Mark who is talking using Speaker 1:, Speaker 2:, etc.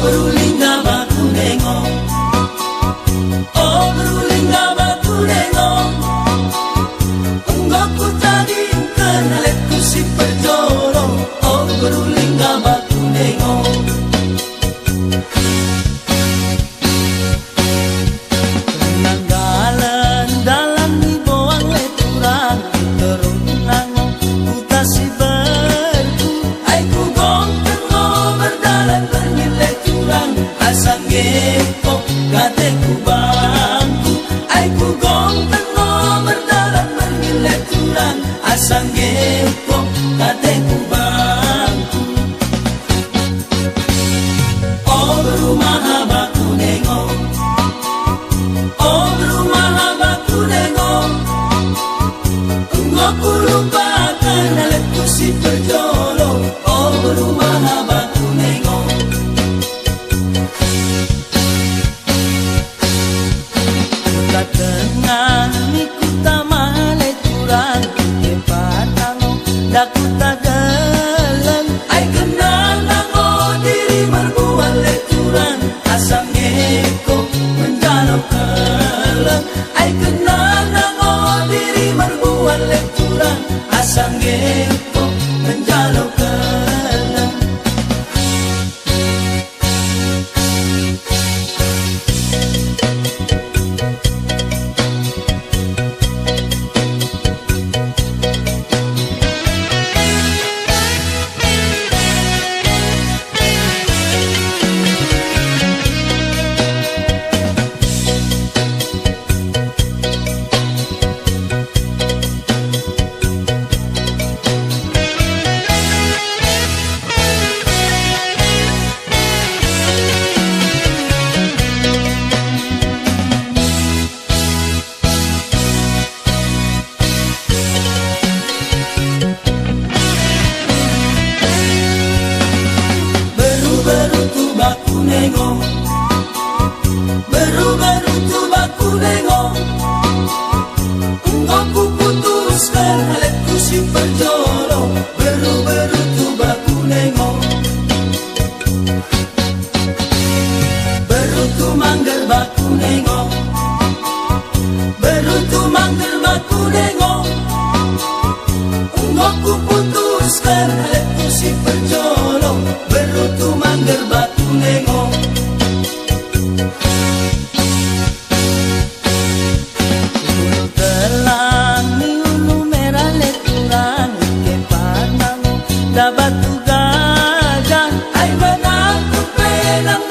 Speaker 1: beruling nama ku nengok, oh beruling nama ku nengok. Enggak ku tadi kenal ku si perjolo, oh beruling nama ku nengok. Penanggalan dalam ni boang leturang, terung nangok ku tasi berku. Ai ku gong tengok berdalan bernilai turang, asang gepok kate ku bangku. Ai ku gong tengok berdalan bernilai turang, asang gepok kate ku bangku. Oh berumah haba ku nengok, oh berumah haba ku nengok. Enggak ku lupakan aletku si perjolo, oh berumah haba ku nengok. Kuta tengah ni kuta malai turang, tempat nangok dah kuta dalam. Ai kenal nangok diri merbuat leturan, asam ngeko menjalau kelam. Ai kenal nangok diri merbuat leturan, asam ngeko menjalau kelam. Beru-beru tu baku nengok, beru-beru tu baku nengok. Enggak ku putuskan aletku si perjolo, beru-beru tu baku nengok. Beru tu mangger baku nengok, beru tu mangger baku nengok. Enggak ku putuskan aletku si perjolo, beru tu mangger baku nengok. Ulu telang ni ulu merah leturang, kepan nangok dah batu gajah. Ai benang ku penang